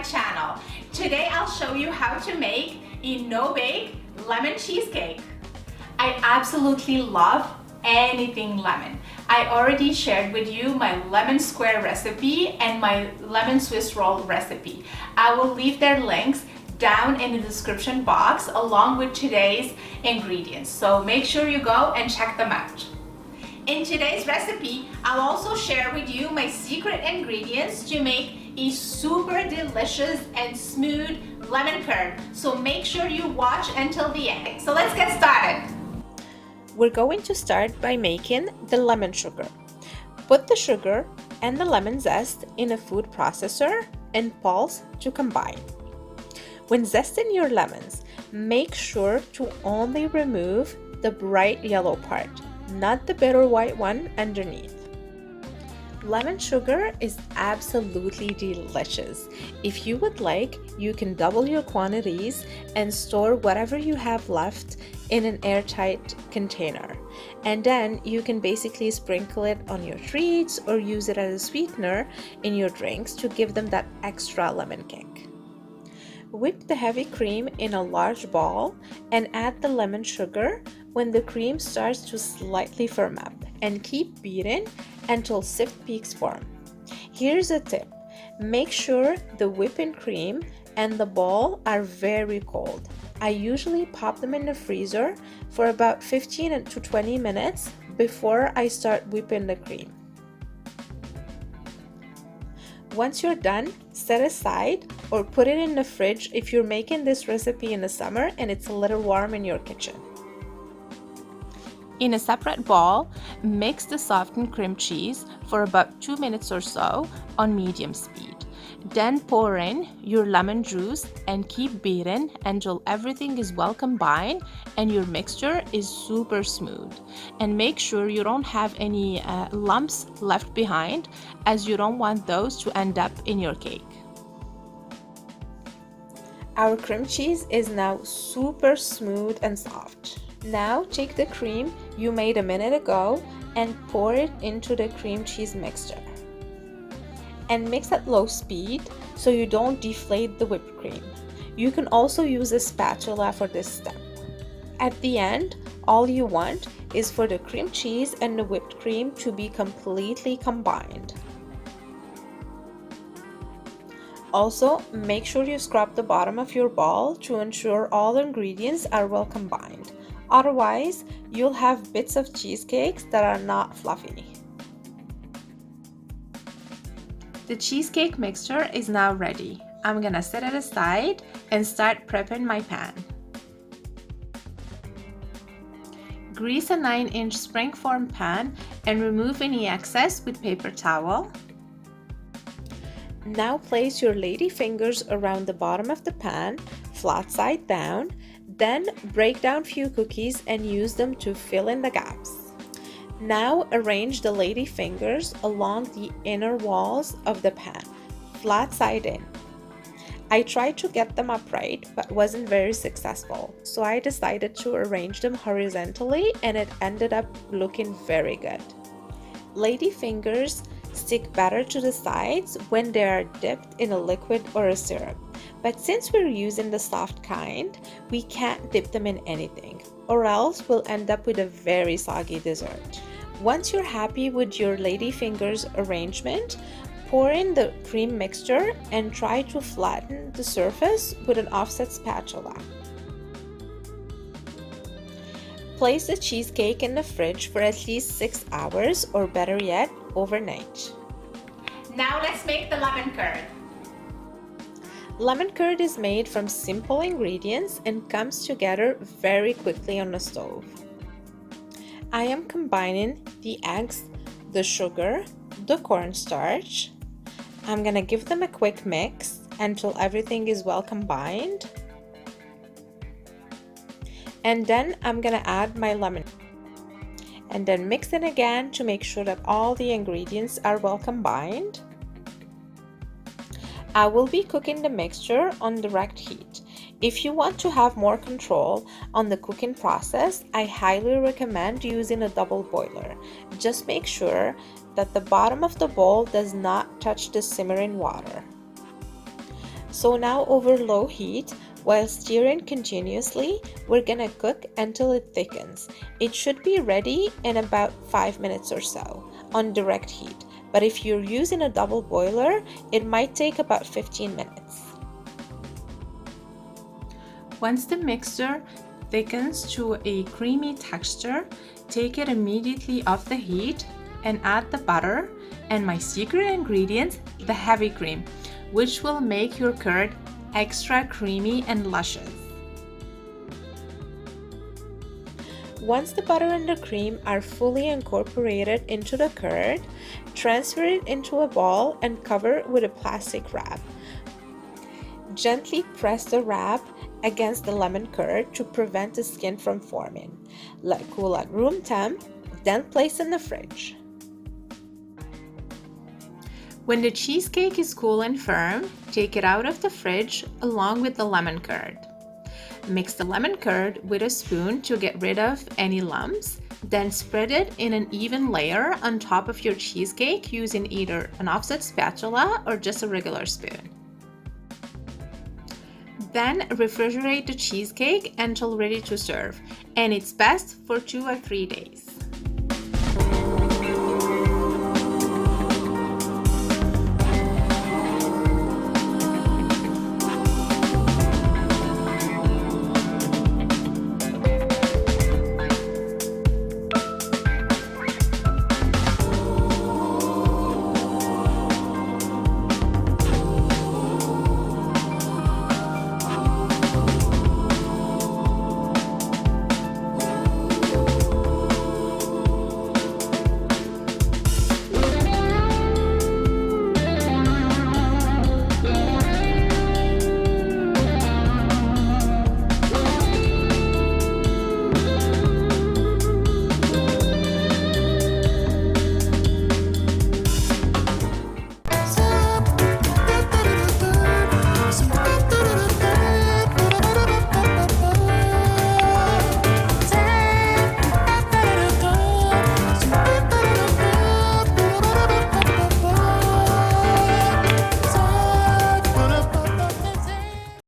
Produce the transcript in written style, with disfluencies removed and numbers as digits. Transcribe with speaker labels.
Speaker 1: channel. Today I'll show you how to make a no-bake lemon cheesecake. I absolutely love anything lemon. I already shared with you my lemon square recipe and my lemon Swiss roll recipe. I will leave their links down in the description box along with today's ingredients. So make sure you go and check them out. In today's recipe, I'll also share with you my secret ingredients to make a super delicious and smooth lemon curd. So make sure you watch until the end. So let's get started.
Speaker 2: We're going to start by making the lemon sugar. Put the sugar and the lemon zest in a food processor and pulse to combine. When zesting your lemons, make sure to only remove the bright yellow part, not the bitter white one underneath. Lemon sugar is absolutely delicious. If you would like, you can double your quantities and store whatever you have left in an airtight container. And then you can basically sprinkle it on your treats or use it as a sweetener in your drinks to give them that extra lemon kick. Whip the heavy cream in a large bowl and add the lemon sugar when the cream starts to slightly firm up, and keep beating until sift peaks form. Here's a tip. Make sure the whipping cream and the bowl are very cold. I usually pop them in the freezer for about 15 to 20 minutes before I start whipping the cream. Once you're done, set aside or put it in the fridge if you're making this recipe in the summer and it's a little warm in your kitchen. In a separate bowl, mix the softened cream cheese for about 2 minutes or so on medium speed. Then pour in your lemon juice and keep beating until everything is well combined and your mixture is super smooth. And make sure you don't have any lumps left behind, as you don't want those to end up in your cake. Our cream cheese is now super smooth and soft. Now take the cream you made a minute ago and pour it into the cream cheese mixture. And mix at low speed so you don't deflate the whipped cream. You can also use a spatula for this step. At the end, all you want is for the cream cheese and the whipped cream to be completely combined. Also, make sure you scrub the bottom of your bowl to ensure all the ingredients are well combined. Otherwise, you'll have bits of cheesecakes that are not fluffy. The cheesecake mixture is now ready. I'm gonna set it aside and start prepping my pan. Grease a 9-inch springform pan and remove any excess with paper towel. Now place your lady fingers around the bottom of the pan, flat side down. Then break down few cookies and use them to fill in the gaps. Now arrange the lady fingers along the inner walls of the pan, flat side in. I tried to get them upright but wasn't very successful, so I decided to arrange them horizontally and it ended up looking very good. Lady fingers stick better to the sides when they are dipped in a liquid or a syrup. But since we're using the soft kind, we can't dip them in anything, or else we'll end up with a very soggy dessert. Once you're happy with your lady fingers arrangement, pour in the cream mixture and try to flatten the surface with an offset spatula. Place the cheesecake in the fridge for at least 6 hours, or better yet, overnight.
Speaker 1: Now let's make the lemon curd.
Speaker 2: Lemon curd is made from simple ingredients and comes together very quickly on the stove. I am combining the eggs, the sugar, the cornstarch. I'm gonna give them a quick mix until everything is well combined. And then I'm gonna add my lemon. And then mix it again to make sure that all the ingredients are well combined. I will be cooking the mixture on direct heat. If you want to have more control on the cooking process, I highly recommend using a double boiler. Just make sure that the bottom of the bowl does not touch the simmering water. So now over low heat, while stirring continuously, we're gonna cook until it thickens. It should be ready in about 5 minutes or so on direct heat, but if you're using a double boiler, it might take about 15 minutes. Once the mixture thickens to a creamy texture, take it immediately off the heat and add the butter and my secret ingredient, the heavy cream, which will make your curd extra creamy and luscious. Once the butter and the cream are fully incorporated into the curd, transfer it into a bowl and cover it with a plastic wrap. Gently press the wrap against the lemon curd to prevent the skin from forming. Let cool at room temp, then place in the fridge. When the cheesecake is cool and firm, take it out of the fridge along with the lemon curd. Mix the lemon curd with a spoon to get rid of any lumps, then spread it in an even layer on top of your cheesecake using either an offset spatula or just a regular spoon. Then refrigerate the cheesecake until ready to serve, and it's best for 2 or 3 days.